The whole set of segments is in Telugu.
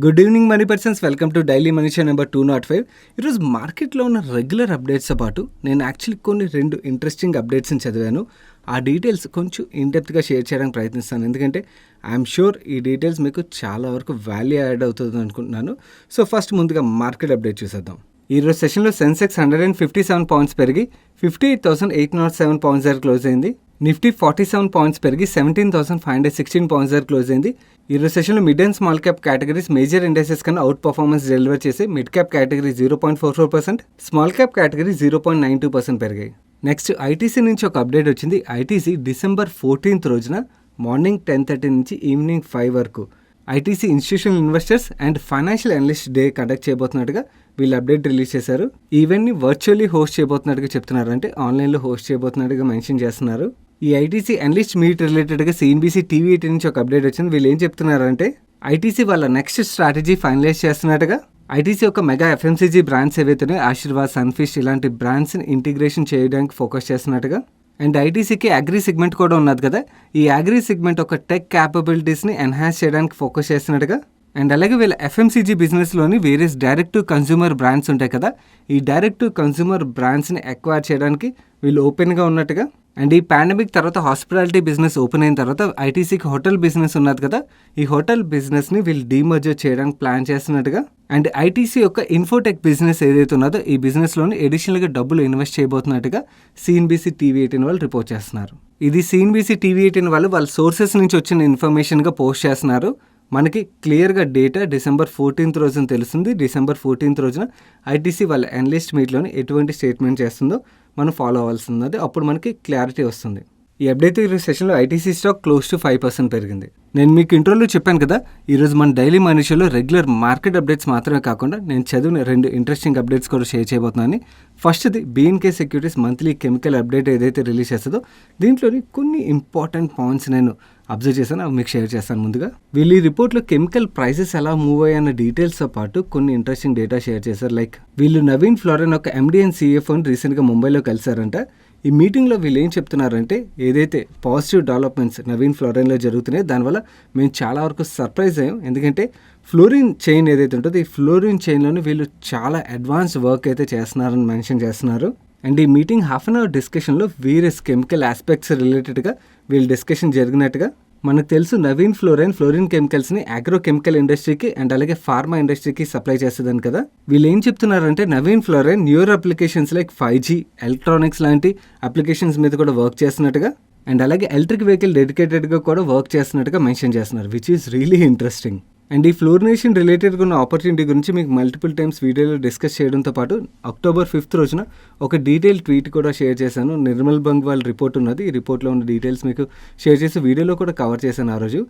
Good evening money persons, welcome to daily money show number 205. ఈరోజు మార్కెట్లో ఉన్న రెగ్యులర్ అప్డేట్స్తో పాటు నేను యాక్చువల్లీ కొన్ని 2 ఇంట్రెస్టింగ్ అప్డేట్స్ని చదివాను. ఆ డీటెయిల్స్ కొంచెం ఇన్డెప్త్గా షేర్ చేయడానికి ప్రయత్నిస్తాను, ఎందుకంటే ఐఎమ్ షూర్ ఈ డీటెయిల్స్ మీకు చాలా వరకు వాల్యూ యాడ్ అవుతుంది అనుకుంటున్నాను. సో ఫస్ట్ ముందుగా మార్కెట్ అప్డేట్ చూసేద్దాం. ఈరోజు సెషన్లో సెన్సెక్స్ 157 పాయింట్స్ పెరిగి 58,807 పాయింట్స్ దగ్గర క్లోజ్ అయింది. నిఫ్టీ 47 పాయింట్స్ పెరిగి 17,516 పాయింట్స్ దగ్గర క్లోజ్ అయింది. ఈరోజు సెషన్లో mid and small cap categories major indexes కన్నా అవుట్ పర్ఫార్మెన్స్ డెలివర్ చేసి mid cap category 0.44%, small cap category 0.92% పెరిగాయి. నెక్స్ట్ ఐటీసీ నుంచి ఒక అప్డేట్ వచ్చింది. ఐటీసీ December 14th రోజున మార్నింగ్ 10:30 నుంచి ఈవినింగ్ 5 వరకు ITC institutional investors and financial analyst day conduct చేయబోతున్నట్టుగా వీళ్ళు అప్డేట్ రిలీజ్ చేశారు. ఈవెంట్ని వర్చువల్లీ హోస్ట్ చేయబోతున్నట్టుగా చెప్తున్నారు, అంటే ఆన్లైన్లో హోస్ట్ చేయబోతున్నట్టుగా మెన్షన్ చేస్తున్నారు. ఈ ఐటీసీ అనలిస్ట్ మీట్ రిలేటెడ్గా CNBC TV18 నుంచి ఒక అప్డేట్ వచ్చింది. వీళ్ళు ఏం చెప్తున్నారంటే ఐటీసీ వాళ్ళ నెక్స్ట్ స్ట్రాటజీ ఫైనలైజ్ చేస్తున్నట్టుగా. ఐటీసీ ఒక మెగా FMCG బ్రాండ్స్ ఏవైతున్నాయో ఆశీర్వాద్, సన్ఫిష్ ఇలాంటి బ్రాండ్స్ని ఇంటిగ్రేషన్ చేయడానికి ఫోకస్ చేస్తున్నట్టుగా. అండ్ ఐటీసీకి అగ్రి సెగ్మెంట్ కూడా ఉన్నది కదా, ఈ అగ్రి సెగ్మెంట్ ఒక టెక్ క్యాపబిలిటీస్ని ఎన్హాన్స్ చేయడానికి ఫోకస్ చేస్తున్నట్టుగా. అండ్ అలాగే వీళ్ళ FMCG బిజినెస్లోని various direct to consumer brands ఉంటాయి కదా, ఈ డైరెక్ట్ టు కన్జ్యూమర్ బ్రాండ్స్ని ఎక్వైర్ చేయడానికి వీళ్ళు ఓపెన్గా ఉన్నట్టుగా. అండ్ ఈ పాండమిక్ తర్వాత హాస్పిటాలిటీ బిజినెస్ ఓపెన్ అయిన తర్వాత ఐటీసీకి హోటల్ బిజినెస్ ఉన్నది కదా, ఈ హోటల్ బిజినెస్ని వీళ్ళు డీమర్జర్ చేయడానికి ప్లాన్ చేస్తున్నట్టుగా. అండ్ ఐటీసీ యొక్క ఇన్ఫోటెక్ బిజినెస్ ఏదైతే ఉన్నదో ఈ బిజినెస్లోని అడిషనల్గా డబ్బులు ఇన్వెస్ట్ చేయబోతున్నట్టుగా CNBC TV18 వాళ్ళు రిపోర్ట్ చేస్తున్నారు. ఇది CNBC TV18 వాళ్ళు వాళ్ళ సోర్సెస్ నుంచి వచ్చిన ఇన్ఫర్మేషన్గా పోస్ట్ చేస్తున్నారు. మనకి క్లియర్గా డేటా December 14th రోజున తెలుస్తుంది. December 14th రోజున ఐటీసీ వాళ్ళ అనలిస్ట్ మీట్లోని ఎటువంటి స్టేట్మెంట్ చేస్తుందో మనం ఫాలో అవ్వాల్సింది, అప్పుడు మనకి క్లారిటీ వస్తుంది. ఈ అప్డేట్ ఈరోజు సెషన్లో ఐటీసీ స్టాక్ క్లోజ్ టు 5% పెరిగింది. నేను మీకు ఇంట్రోలో చెప్పాను కదా, ఈరోజు మన డైలీ మనీ షోలో రెగ్యులర్ మార్కెట్ అప్డేట్స్ మాత్రమే కాకుండా నేను చదివిన 2 ఇంట్రెస్టింగ్ అప్డేట్స్ కూడా షేర్ చేయబోతున్నాను. ఫస్ట్ది B&K securities monthly chemical update ఏదైతే రిలీజ్ చేస్తుందో దీంట్లోని కొన్ని ఇంపార్టెంట్ పాయింట్స్ నేను అబ్జర్వ్ చేశాను, అవి మీకు షేర్ చేస్తాను. ముందుగా వీళ్ళు ఈ రిపోర్ట్లో కెమికల్ ప్రైసెస్ ఎలా మూవ్ అయ్యాయన్న డీటెయిల్స్తో పాటు కొన్ని ఇంట్రెస్టింగ్ డేటా షేర్ చేశారు. లైక్ వీళ్ళు నవీన్ ఫ్లోరెన్ ఒక MD అండ్ CFOని రీసెంట్గా ముంబైలో కలిశారంట. ఈ మీటింగ్లో వీళ్ళు ఏం చెప్తున్నారంటే ఏదైతే పాజిటివ్ డెవలప్మెంట్స్ నవీన్ ఫ్లోరెన్లో జరుగుతున్నాయో దానివల్ల మేము చాలా వరకు సర్ప్రైజ్ అయ్యాం, ఎందుకంటే ఫ్లోరిన్ చైన్ ఏదైతే ఉంటుందో ఈ ఫ్లోరిన్ చైన్లోనే వీళ్ళు చాలా అడ్వాన్స్ వర్క్ అయితే చేస్తున్నారని మెన్షన్ చేస్తున్నారు. అండ్ ఈ మీటింగ్ ½ అన్ అవర్ డిస్కషన్లో వేరియస్ కెమికల్ ఆస్పెక్ట్స్ రిలేటెడ్గా వీళ్ళు డిస్కషన్ జరిగినట్టుగా. మనకు తెలుసు నవీన్ ఫ్లోరిన్ కెమికల్స్ని అగ్రో కెమికల్ ఇండస్ట్రీకి అండ్ అలాగే ఫార్మా ఇండస్ట్రీకి సప్లై చేస్తుందని కదా. వీళ్ళు ఏం చెప్తున్నారంటే Naveen fluorine newer applications like 5G, electronics లాంటి అప్లికేషన్స్ మీద కూడా వర్క్ చేస్తున్నట్టుగా. అండ్ అలాగే ఎలక్ట్రిక్ వెహికల్ డెడికేటెడ్గా కూడా వర్క్ చేస్తున్నట్టుగా మెన్షన్ చేస్తున్నారు, which is really interesting. And ఈ ఫ్లోరినేషన్ రిలేటెడ్గా ఉన్న ఆపర్చునిటీ గురించి మీకు మల్టిపుల్ టైమ్స్ వీడియోలో డిస్కస్ చేయడంతో పాటు October 5th రోజున ఒక డీటెయిల్ ట్వీట్ కూడా షేర్ చేశాను. నిర్మల్ బంగ్వాల్ రిపోర్ట్ ఉన్నది, ఈ రిపోర్ట్లో ఉన్న డీటెయిల్స్ మీకు షేర్ చేసి వీడియోలో కూడా కవర్ చేశాను ఆ రోజు.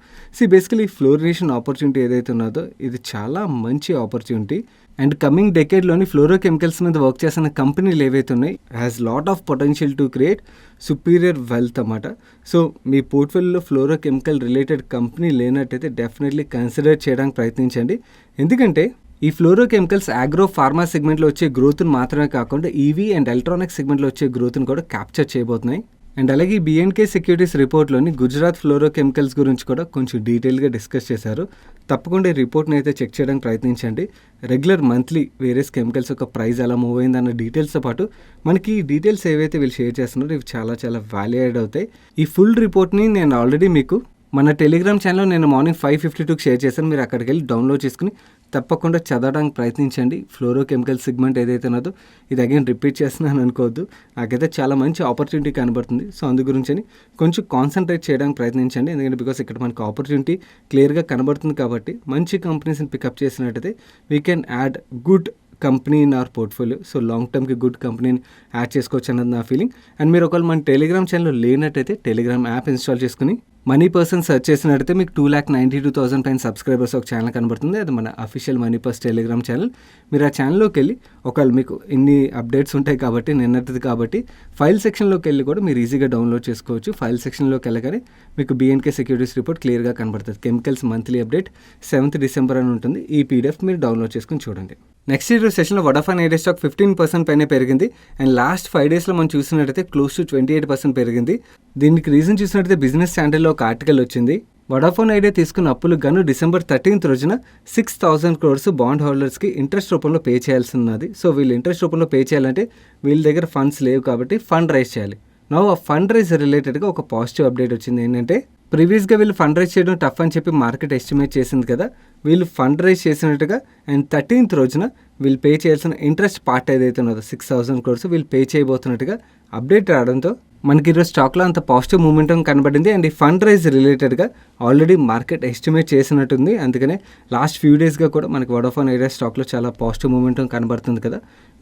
బేసికలీ ఫ్లోరినేషన్ ఆపర్చునిటీ ఏదైతే ఉన్నదో ఇది చాలా మంచి ఆపర్చునిటీ. అండ్ కమింగ్ డెకేడ్లోని ఫ్లోరో కెమికల్స్ మీద వర్క్ చేసిన కంపెనీలు ఏవైతే ఉన్నాయి has lot of potential to create superior wealth అన్నమాట. సో మీ పోర్ట్ఫోలియోలో ఫ్లోరో కెమికల్ రిలేటెడ్ కంపెనీ లేనట్టయితే డెఫినెట్లీ కన్సిడర్ చేయడానికి ప్రయత్నించండి, ఎందుకంటే ఈ ఫ్లోరో కెమికల్స్ అగ్రో ఫార్మా సెగ్మెంట్లో వచ్చే గ్రోత్ను మాత్రమే కాకుండా EV అండ్ ఎలక్ట్రానిక్స్ సెగ్మెంట్లో వచ్చే గ్రోత్ను కూడా క్యాప్చర్ చేయబోతున్నాయి. అండ్ అలాగే B&K సెక్యూరిటీస్ రిపోర్ట్లోని గుజరాత్ ఫ్లోరో కెమికల్స్ గురించి కూడా కొంచెం డీటెయిల్గా డిస్కస్ చేశారు. తప్పకుండా ఈ రిపోర్ట్ని అయితే చెక్ చేయడానికి ప్రయత్నించండి. రెగ్యులర్ మంత్లీ వేరియస్ కెమికల్స్ యొక్క ప్రైస్ ఎలా మూవ్ అయింది అన్న డీటెయిల్స్తో పాటు మనకి ఈ డీటెయిల్స్ ఏవైతే వీళ్ళు షేర్ చేస్తున్నారో ఇవి చాలా చాలా వాల్యూ యాడ్ అవుతాయి. ఈ ఫుల్ రిపోర్ట్ని నేను ఆల్రెడీ మీకు మన టెలిగ్రామ్ ఛానల్లో నేను మార్నింగ్ 5:52కి షేర్ చేశాను. మీరు అక్కడికి వెళ్ళి డౌన్లోడ్ చేసుకుని తప్పకుండా చదవడానికి ప్రయత్నించండి. ఫ్లోరో కెమికల్ సెగ్మెంట్ ఏదైతే ఉన్నదో ఇది అగైన్ రిపీట్ చేస్తున్నాను అనుకోవద్దు, నాకైతే చాలా మంచి ఆపర్చునిటీ కనబడుతుంది. సో అందు గురించి కొంచెం కాన్సన్ట్రేట్ చేయడానికి ప్రయత్నించండి, ఎందుకంటే బికాస్ ఇక్కడ మనకు ఆపర్చునిటీ క్లియర్గా కనబడుతుంది కాబట్టి మంచి కంపెనీస్ని పికప్ చేసినట్టయితే we can add good company in our portfolio. So long టర్మ్కి గుడ్ కంపెనీని యాడ్ చేసుకోవచ్చు అన్నది నా ఫీలింగ్. అండ్ మీరు ఒకవేళ మన టెలిగ్రామ్ ఛానల్లో లేనట్టయితే టెలిగ్రామ్ యాప్ ఇన్స్టాల్ చేసుకుని మనీ పర్సన్ సెర్చ్ చేసినట్టయితే మీకు 2,92,000 పైన సబ్స్క్రైబర్స్ ఒక ఛానల్ కనబడుతుంది, అది మన official money purse Telegram channel. మీరు ఆ ఛానల్లోకి వెళ్ళి ఒకవేళ మీకు ఇన్ని అప్డేట్స్ ఉంటాయి కాబట్టి నిన్నటిది కాబట్టి ఫైల్ సెక్షన్లోకి వెళ్ళి కూడా మీరు ఈజీగా డౌన్లోడ్ చేసుకోవచ్చు. ఫైల్ సెక్షన్లోకి వెళ్ళగానే మీకు B&K సెక్యూరిటీస్ రిపోర్ట్ క్లియర్గా కనబడుతుంది. Chemicals monthly update 7th December అని ఉంటుంది. ఈ PDF మీరు డౌన్లోడ్ చేసుకుని చూడండి. నెక్స్ట్ ఈరోజు సెషన్లో వడాఫోన్ ఐడియా స్టాక్ 15% పైన పెరిగింది అండ్ లాస్ట్ 5 డేస్లో మనం చూసినట్టయితే క్లోజ్ టు 28% పెరిగింది. దీనికి రీజన్ చూసినట్టయితే బిజినెస్ ఛానల్లో ఒక ఆర్టికల్ వచ్చింది. వడాఫోన్ ఐడియా తీసుకున్న అప్పులు గాను డిసెంబర్ 13th రోజున 6,000 crores బాండ్ హోల్డర్స్కి ఇంట్రెస్ట్ రూపంలో పే చేయాల్సి ఉన్నది. సో వీళ్ళు ఇంట్రెస్ట్ రూపంలో పే చేయాలంటే వీళ్ళ దగ్గర ఫండ్స్ లేవు కాబట్టి ఫండ్ రైజ్ చేయాలి. నౌ ఆ ఫండ్ రైజ్ రిలేటెడ్గా ఒక పాజిటివ్ అప్డేట్ వచ్చింది. ఏంటంటే ప్రీవియస్గా వీళ్ళు ఫండ్ రైజ్ చేయడం టఫ్ అని చెప్పి మార్కెట్ ఎస్టిమేట్ చేసింది కదా, వీళ్ళు ఫండ్ రైజ్ చేసినట్టుగా అండ్ 13th రోజున వీళ్ళు పే చేయాల్సిన ఇంట్రెస్ట్ పార్ట్ ఏదైతే ఉన్నదో 6,000 crores వీళ్ళు పే చేయబోతున్నట్టుగా అప్డేట్ రావడంతో మనకి ఈరోజు స్టాక్లో అంత పాజిటివ్ మూమెంటం కనబడింది. అండ్ ఈ ఫండ్ రైజ్ రిలేటెడ్గా ఆల్రెడీ మార్కెట్ ఎస్టిమేట్ చేసినట్టుంది. అందుకనే లాస్ట్ ఫ్యూ డేస్గా కూడా మనకి వడాఫోన్ ఐడియా స్టాక్లో చాలా పాజిటివ్ మూమెంటం కనబడుతుంది కదా.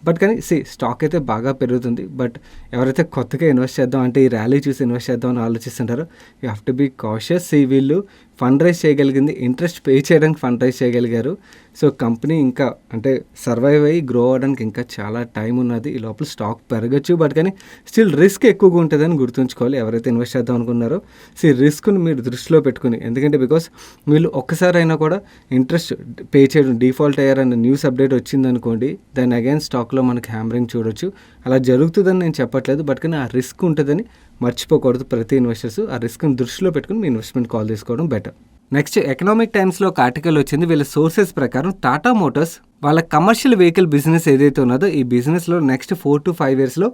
బట్ కానీ స్టాక్ అయితే బాగా పెరుగుతుంది. బట్ ఎవరైతే కొత్తగా ఇన్వెస్ట్ చేద్దాం అంటే ఈ ర్యాలీ చూసి ఇన్వెస్ట్ చేద్దాం అని ఆలోచిస్తుంటారో you have to be cautious. వీళ్ళు ఫండ్ రైజ్ చేయగలిగింది, ఇంట్రెస్ట్ పే చేయడానికి ఫండ్ రైజ్ చేయగలిగారు. సో కంపెనీ ఇంకా అంటే సర్వైవ్ అయ్యి గ్రో అవ్వడానికి ఇంకా చాలా టైం ఉన్నది. ఈ లోపల స్టాక్ పెరగచ్చు, బట్ కానీ స్టిల్ రిస్క్ ఎక్కువగా ఉంటుందని గుర్తుంచుకోవాలి ఎవరైతే ఇన్వెస్ట్ చేద్దాం అనుకున్నారో. రిస్క్ను మీరు దృష్టిలో పెట్టుకుని, ఎందుకంటే బికాస్ వీళ్ళు ఒక్కసారైనా కూడా ఇంట్రెస్ట్ పే చేయడం డిఫాల్ట్ అయ్యారన్న న్యూస్ అప్డేట్ వచ్చిందనుకోండి, దాన్ని అగైన్ స్టాక్లో మనకి హ్యామరింగ్ చూడొచ్చు. అలా జరుగుతుందని నేను చెప్పట్లేదు, బట్ కానీ ఆ రిస్క్ ఉంటుందని మర్చిపోకూడదు ప్రతి ఇన్వెస్టర్స్. ఆ రిస్క్ని దృష్టిలో పెట్టుకుని మీ ఇన్వెస్ట్మెంట్ కాల్ తీసుకోవడం బెటర్. నెక్స్ట్ ఎకనామిక్ టైమ్స్లో ఒక ఆర్టికల్ వచ్చింది. వీళ్ళ సోర్సెస్ ప్రకారం టాటా మోటార్స్ వాళ్ళ కమర్షియల్ వెహికల్ బిజినెస్ ఏదైతే ఉన్నదో ఈ బిజినెస్లో నెక్స్ట్ 4 to 5 yearsలో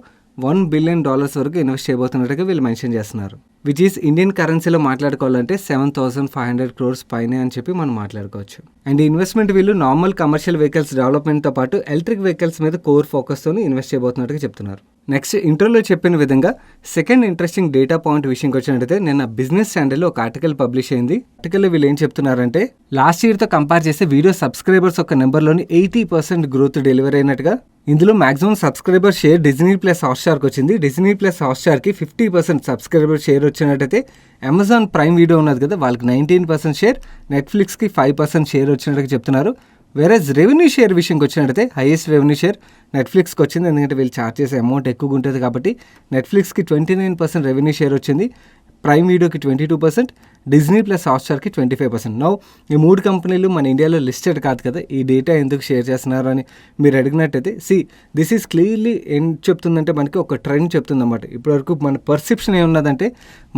$1 billion వరకు ఇన్వెస్ట్ చేయబోతున్నట్టుగా వీళ్ళు మెన్షన్ చేస్తున్నారు. విచ్ ఈస్ ఇండియన్ కరెన్సీలో మాట్లాడుకోవాలంటే 7,500 crores పైనే అని చెప్పి మనం మాట్లాడుకోవచ్చు. అండ్ ఈ ఇన్వెస్ట్మెంట్ వీళ్ళు నార్మల్ కమర్షియల్ వెహికల్స్ డెవలప్మెంట్తో పాటు ఎలక్ట్రిక్ వెహికల్స్ మీద కోర్ ఫోకస్తో ఇన్వెస్ట్ చేయబోతున్నట్టుగా చెప్తున్నారు. నెక్స్ట్ ఇంటర్వ్యూలో చెప్పిన విధంగా సెకండ్ ఇంట్రెస్టింగ్ డేటా పాయింట్ విషయంకి వచ్చినట్టయితే నిన్న బిజినెస్ ఛానల్లో ఒక ఆర్టికల్ పబ్లిష్ అయింది. ఆర్టికల్లో వీళ్ళు ఏం చెప్తున్నారంటే లాస్ట్ ఇయర్తో కంపేర్ చేస్తే వీడియో సబ్స్క్రైబర్స్ ఒక నెంబర్లోని 80% గ్రోత్ డెలివరీ అయినట్టుగా. ఇందులో maximum subscriber share Disney plus హాట్స్టార్కి వచ్చింది. డిజ్నీ ప్లస్ హాట్స్టార్కి 50% సబ్స్క్రైబర్ షేర్ వచ్చినట్టయితే అమెజాన్ ప్రైమ్ వీడియో ఉన్నది కదా, వాళ్ళకి 19% షేర్, నెట్ఫ్లిక్స్కి 5% షేర్ వచ్చినట్టుగా చెప్తున్నారు. వేరేజ్ రెవెన్యూ షేర్ విషయంకి వచ్చినట్టయితే హైయెస్ట్ రెవెన్యూ షేర్ నెట్ఫ్లిక్స్కి వచ్చింది. ఎందుకంటే వీళ్ళు ఛార్జ్ చేసే అమౌంట్ ఎక్కువగా ఉంటుంది కాబట్టి నెట్ఫ్లిక్స్కి 29% రెవెన్యూ షేర్ వచ్చింది, ప్రైమ్ వీడియోకి 22%, డిజ్నీ ప్లస్ హాట్స్టార్కి 25%. నౌ ఈ 3 కంపెనీలు మన ఇండియాలో లిస్టెడ్ కాదు కదా, ఈ డేటా ఎందుకు షేర్ చేస్తున్నారు అని మీరు అడిగినట్టయితే దిస్ ఈజ్ క్లియర్లీ ఏం చెప్తుందంటే మనకి ఒక ట్రెండ్ చెప్తుంది అన్నమాట. ఇప్పటివరకు మన పర్సెప్షన్ ఏమున్నదంటే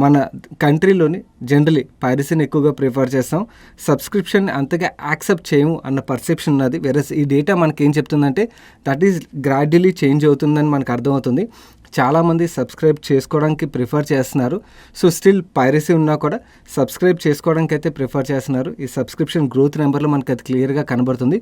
మన కంట్రీలోని జనరలీ పైరసీని ఎక్కువగా ప్రిఫర్ చేస్తాం, సబ్స్క్రిప్షన్ అంతగా యాక్సెప్ట్ చేయము అన్న పర్సెప్షన్ ఉన్నది. వేరస్ ఈ డేటా మనకి ఏం చెప్తుందంటే దట్ ఈజ్ గ్రాడ్యువలీ చేంజ్ అవుతుందని మనకు అర్థమవుతుంది. చాలామంది సబ్స్క్రైబ్ చేసుకోవడానికి ప్రిఫర్ చేస్తున్నారు. స్టిల్ పైరసీ ఉన్నా కూడా సబ్స్క్రైబ్ చేసుకోవడానికి అయితే ప్రిఫర్ చేస్తున్నారు. ఈ సబ్స్క్రిప్షన్ గ్రోత్ నెంబర్లో మనకి అది క్లియర్గా కనబడుతుంది.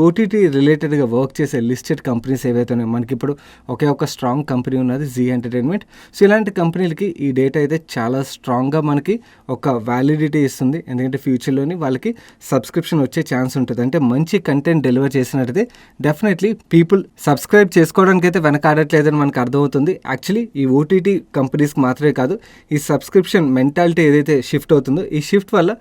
ఓటీటీ రిలేటెడ్గా వర్క్ చేసే లిస్టెడ్ కంపెనీస్ ఏవైతే ఉన్నాయో మనకి ఇప్పుడు ఒకే ఒక స్ట్రాంగ్ కంపెనీ ఉన్నది జీ ఎంటర్టైన్మెంట్. ఇలాంటి కంపెనీలకి ఈ డేటా అయితే చాలా స్ట్రాంగ్గా మనకి ఒక వ్యాలిడిటీ ఇస్తుంది. ఎందుకంటే ఫ్యూచర్లోని వాళ్ళకి సబ్స్క్రిప్షన్ వచ్చే ఛాన్స్ ఉంటుంది. అంటే మంచి కంటెంట్ డెలివర్ చేసినట్టయితే డెఫినెట్లీ పీపుల్ సబ్స్క్రైబ్ చేసుకోవడానికి అయితే వెనకాడట్లేదని మనకు అర్థమవుతుంది. యాక్చువల్లీ ఈ ఓటీటీ కంపెనీస్కి మాత్రమే కాదు, ఈ సబ్స్క్రిప్షన్ మెంటాలిటీ ఏదైతే షిఫ్ట్ అవుతుందో ఈ షిఫ్ట్ వల్ల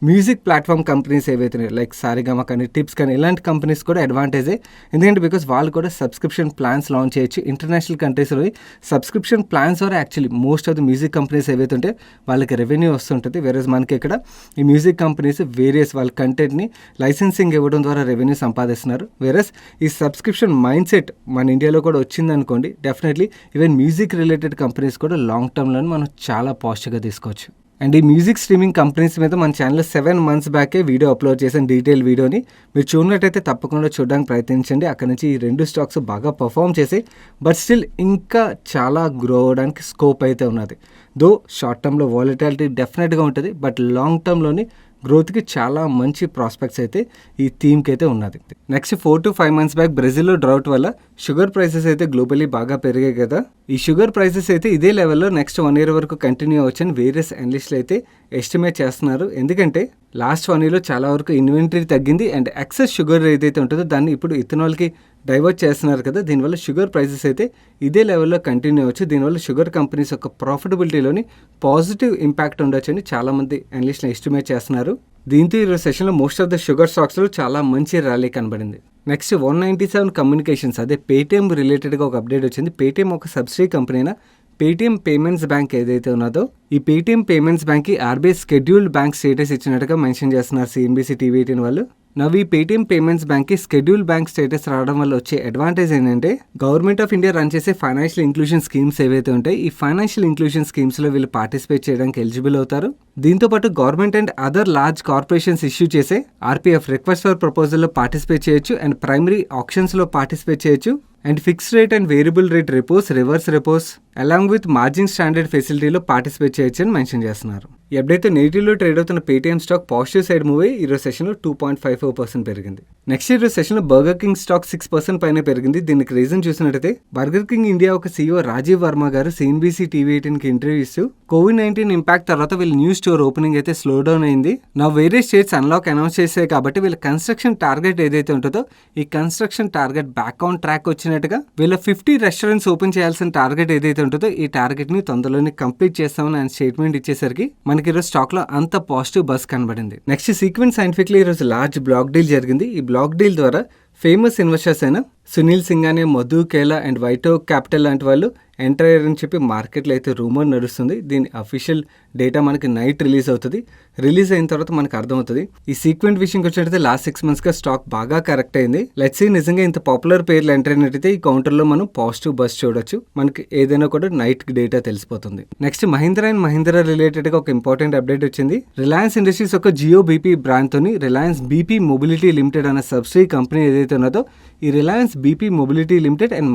మ్యూజిక్ ప్లాట్ఫామ్ కంపెనీస్ ఏవైతే లైక్ సారిగమ కానీ టిప్స్ కానీ ఇలాంటి కంపెనీస్ కూడా అడ్వాంటేజే. ఎందుకంటే బికాస్ వాళ్ళు కూడా సబ్స్క్రిప్షన్ ప్లాన్స్ లాంచ్ చేయొచ్చు. ఇంటర్నేషనల్ కంట్రీస్లో సబ్స్క్రిప్షన్ ప్లాన్స్ ద్వారా actually most of the music companies ఏవైతే ఉంటే వాళ్ళకి రెవెన్యూ వస్తుంటుంది. వేరేస్ మనకి ఇక్కడ ఈ మ్యూజిక్ కంపెనీస్ వేరియస్ వాళ్ళ కంటెంట్ని లైసెన్సింగ్ ఇవ్వడం ద్వారా రెవెన్యూ సంపాదిస్తున్నారు. వేరేస్ ఈ సబ్స్క్రిప్షన్ మైండ్ సెట్ మన ఇండియాలో కూడా వచ్చిందనుకోండి, definitely even music related companies కూడా లాంగ్ టర్మ్లో మనం చాలా పాజిటివ్గా తీసుకోవచ్చు. అండ్ ఈ మ్యూజిక్ స్ట్రీమింగ్ కంపెనీస్ మీద మన ఛానల్లో 7 months బ్యాకే వీడియో అప్లోడ్ చేసిన డీటెయిల్ వీడియోని మీరు చూడనట్టయితే తప్పకుండా చూడడానికి ప్రయత్నించండి. అక్కడ నుంచి ఈ 2 స్టాక్స్ బాగా పర్ఫామ్ చేసి బట్ స్టిల్ ఇంకా చాలా గ్రో అవ్వడానికి స్కోప్ అయితే ఉన్నది. దో షార్ట్ టర్మ్లో వాలటాలిటీ డెఫినెట్గా ఉంటుంది, బట్ లాంగ్ టర్మ్లోని గ్రోత్కి చాలా మంచి ప్రాస్పెక్ట్స్ అయితే ఈ థీమ్కి అయితే ఉన్నది. నెక్స్ట్ 4 to 5 months బ్యాక్ బ్రెజిల్లో డ్రౌట్ వల్ల షుగర్ ప్రైసెస్ అయితే గ్లోబలీ బాగా పెరిగాయి కదా. ఈ షుగర్ ప్రైసెస్ అయితే ఇదే లెవెల్లో నెక్స్ట్ 1 year వరకు కంటిన్యూ అవ్వచ్చని వేరియస్ అనలిస్టులు అయితే ఎస్టిమేట్ చేస్తున్నారు. ఎందుకంటే లాస్ట్ 1 yearలో చాలా వరకు ఇన్వెంటరీ తగ్గింది అండ్ ఎక్సెస్ షుగర్ ఏదైతే ఉంటుందో దాన్ని ఇప్పుడు ఇథనాల్కి డైవర్ట్ చేస్తున్నారు కదా. దీనివల్ల షుగర్ ప్రైసెస్ అయితే ఇదే లెవెల్లో కంటిన్యూ అవ్వచ్చు. దీనివల్ల షుగర్ కంపెనీస్ యొక్క ప్రాఫిటబిలిటీలోని పాజిటివ్ ఇంపాక్ట్ ఉండొచ్చని చాలామంది అనలిస్టులు ఎస్టిమేట్ చేస్తున్నారు. దీంతో ఈరోజు సెషన్లో మోస్ట్ ఆఫ్ ద షుగర్ స్టాక్స్లో చాలా మంచి ర్యాలీ కనబడింది. నెక్స్ట్ 197 కమ్యూనికేషన్స్ అదే పేటీఎం రిలేటెడ్గా ఒక అప్డేట్ వచ్చింది. పేటీఎం ఒక సబ్సిడీ కంపెనీనా పేటీఎం పేమెంట్స్ బ్యాంక్ ఏదైతే ఉన్నదో ఈ పేటీఎం పేమెంట్స్ బ్యాంక్కి ఆర్బీఐ షెడ్యూల్డ్ బ్యాంక్ స్టేటస్ ఇచ్చినట్టుగా మెన్షన్ చేస్తున్నారు CNBC TV18 వాళ్ళు. నవ్ ఈ పేటీఎం పేమెంట్స్ బ్యాంక్కి షెడ్యూల్ బ్యాంక్ స్టేటస్ రావడం వల్ల వచ్చే అడ్వాంటేజ్ ఏంటంటే గవర్నమెంట్ ఆఫ్ ఇండియా రన్ చేసే ఫైనాన్షియల్ ఇంక్లూజన్ స్కీమ్స్ ఏవైతే ఉంటాయి ఈ ఫైనాన్షియల్ ఇంక్లూజన్ స్కీమ్స్లో వీళ్ళు పార్టిసిపేట్ చేయడానికి ఎలిజిబుల్ అవుతారు. దీంతోపాటు government and other large corporations issue చేసే ఆర్పీఎఫ్ రిక్వెస్ట్ ఫర్ ప్రపోజల్లో పార్టిసిపేట్ చేయొచ్చు అండ్ ప్రైమరీ ఆప్షన్స్లో పార్టిసిపేట్ చేయొచ్చు and fixed rate and variable rate repos, reverse repos along with margin standard ఫెసిలిటీలో పార్టిసిపేట్ చేయొచ్చు అని మెన్షన్ చేస్తున్నారు. ఈ అప్డేట్ నెగిటివ్లో ట్రేడ్ అవుతున్న Paytm stock positive side move అయ్యి ఈరోజు సెషన్లో 2.54% పెరిగింది. నెక్స్ట్ ఈరోజు సెషన్లో బర్గర్ కింగ్ స్టాక్ 6% పైన పెరిగింది. దీనికి రీజన్ చూసినట్టయితే బర్గర్ కింగ్ ఇండియా ఒక CEO రాజీవ్ వర్మ గారు CNBC TV18కి ఇంటర్వ్యూ ఇస్తూ COVID-19 ఇంపాక్ట్ తర్వాత వీళ్ళ న్యూ స్టోర్ ఓపెనింగ్ అయితే స్లో డౌన్ అయింది. నా వేరే స్టేట్స్ అన్లాక్ అనౌన్స్ చేసాయి కాబట్టి వీళ్ళ కన్స్ట్రక్షన్ టార్గెట్ ఏదైతే ఉంటుందో ఈ construction target back on track వచ్చినట్టుగా వీళ్ళ 50 రెస్టారెంట్స్ ఓపెన్ చేయాల్సిన టార్గెట్ ఏదైతే ఉంటుందో ఈ టార్గెట్ ని తొందరలోనే కంప్లీట్ చేస్తామని ఆయన స్టేట్మెంట్ ఇచ్చేసరికి మనకి ఈరోజు స్టాక్ లో అంత పాజిటివ్ బస్ కనబడింది. నెక్స్ట్ సీక్వెన్స్ సైంటిఫిక్లీ ఈరోజు లార్జ్ బ్లాక్ డీల్ జరిగింది. ఈ బ్లాక్ డీల్ ద్వారా ఫేమస్ ఇన్వెస్టర్స్ అయిన సునీల్ సింఘానియా, మధు కేలా అండ్ వైటో క్యాపిటల్ లాంటి వాళ్ళు ఎంటర్ అయ్యారని చెప్పి మార్కెట్లో అయితే రూమర్ నడుస్తుంది. దీని అఫీషియల్ డేటా మనకి నైట్ రిలీజ్ అవుతుంది. రిలీజ్ అయిన తర్వాత మనకు అర్థమవుతుంది. ఈ సీక్వెంట్ విషయంకి వచ్చినట్టయితే లాస్ట్ 6 monthsగా స్టాక్ బాగా కరెక్ట్ అయింది. లెట్స్ సీ నిజంగా ఇంత పాపులర్ పేర్లు ఎంటర్ అయినట్టయితే ఈ కౌంటర్లో మనం పాజిటివ్ బస్ చూడొచ్చు. మనకి ఏదైనా కూడా నైట్ డేటా తెలిసిపోతుంది. నెక్స్ట్ మహీంద్రా అండ్ మహీంద్రా రిలేటెడ్గా ఒక ఇంపార్టెంట్ అప్డేట్ వచ్చింది. రిలయన్స్ ఇండస్ట్రీస్ ఒక జియో బీపీ బ్రాండ్తోని రిలయన్స్ బీపీ మొబిలిటీ లిమిటెడ్ అనే సబ్సిడీ కంపెనీ ఏదైతే ఉన్నదో ఈ Reliance BP Mobility Limited and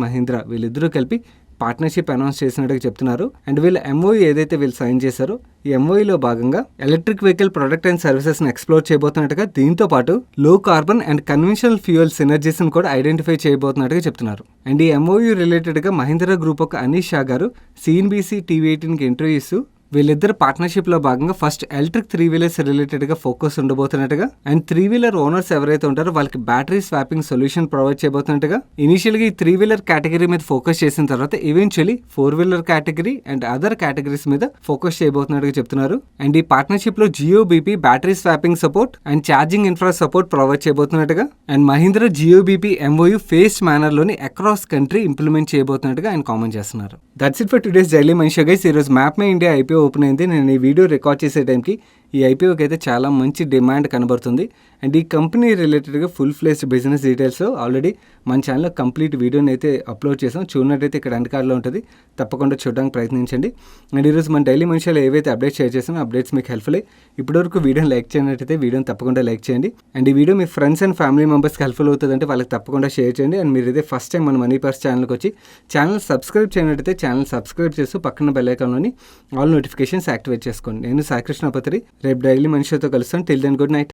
Mahindra వీళ్ళిద్దరూ కలిపి పార్ట్నర్షిప్ అనౌన్స్ చేసినట్టుగా చెప్తున్నారు. అండ్ వీళ్ళ MOU ఏదైతే వీళ్ళు సైన్ చేశారో ఈ MOUలో భాగంగా ఎలక్ట్రిక్ వెహికల్ ప్రొడక్ట్ అండ్ సర్వీసెస్ని ఎక్స్ప్లోర్ చేయబోతున్నట్టుగా, దీంతో పాటు low carbon and conventional fuel సినర్జీస్ని కూడా ఐడెంటిఫై చేయబోతున్నట్టుగా చెప్తున్నారు. అండ్ ఈ MOU రిలేటెడ్గా మహీంద్రా గ్రూప్ ఒక అనీష్ షా గారు CNBC TV18కి ఇంటర్వ్యూ ఇస్తూ వీళ్ళిద్దరు పార్ట్నర్షిప్లో భాగంగా ఫస్ట్ ఎలక్ట్రిక్ 3-wheelers రిలేటెడ్గా ఫోకస్ ఉండబోతున్నట్టుగా అండ్ 3-wheeler ఓనర్స్ ఎవరైతే ఉంటారో వాళ్ళకి బ్యాటరీ స్వాపింగ్ సొల్యూషన్ ప్రొవైడ్ చేయబోతున్నట్టుగా, ఇనిషియల్గా ఈ 3-wheeler కేటగిరీ మీద ఫోకస్ చేసిన తర్వాత eventually 4-wheeler category and other categories మీద ఫోకస్ చేయబోతున్నట్టుగా చెప్తున్నారు. అండ్ ఈ పార్ట్నర్షిప్లో Jio BP battery swapping support and charging infra support provide చేయబోతున్నట్టుగా and Mahindra Jio BP MOU phased మేనర్లోని అక్రాస్ కంట్రీ ఇంప్లిమెంట్ చేయబోతున్నట్టుగా ఆయన కామెంట్ చేస్తున్నారు. That's it for today's daily Manisha guys. ఈరోజు Map My India IPO open అయింది. నేను ఈ వీడియో రికార్డ్ చేసే టైంకి ఈ IPOకి అయితే చాలా మంచి డిమాండ్ కనబడుతుంది. అండ్ ఈ కంపెనీ రిలేటెడ్గా full fledged business details already మన ఛానల్లో కంప్లీట్ వీడియోని అయితే అప్లోడ్ చేసాం. చూడనట్టయితే ఇక్కడ ఎండ్ కార్డ్లో ఉంటుంది, తప్పకుండా చూడడానికి ప్రయత్నించండి. అండ్ ఈరోజు మన డైలీ మనిషిలో ఏవైతే అప్డేట్స్ షేర్ చేసామో అప్డేట్స్ మీకు హెల్ప్ఫుల్ అయ్యి ఇప్పటివరకు వీడియోని లైక్ చేయనట్టయితే వీడియోని తప్పకుండా లైక్ చేయండి. అండ్ ఈ వీడియో మీ ఫ్రెండ్స్ అండ్ ఫ్యామిలీ మెంబర్స్కి హెల్ప్ఫుల్ అవుతుందంటే వాళ్ళకి తప్పకుండా షేర్ చేయండి. అండ్ మీరు ఇదే ఫస్ట్ టైం మన మనీ పర్స్ ఛానల్కి వచ్చి ఛానల్ సబ్స్క్రైబ్ చేయనట్టయితే ఛానల్ సబ్స్క్రైబ్ చేస్తూ పక్కన బెల్ ఐకాన్లోని ఆల్ నోటిఫికేషన్స్ యాక్టివేట్ చేసుకోండి. నేను సాయి కృష్ణ పత్రి. రేపు డైలీ మనిషితో కలుస్తాను. Till then good night.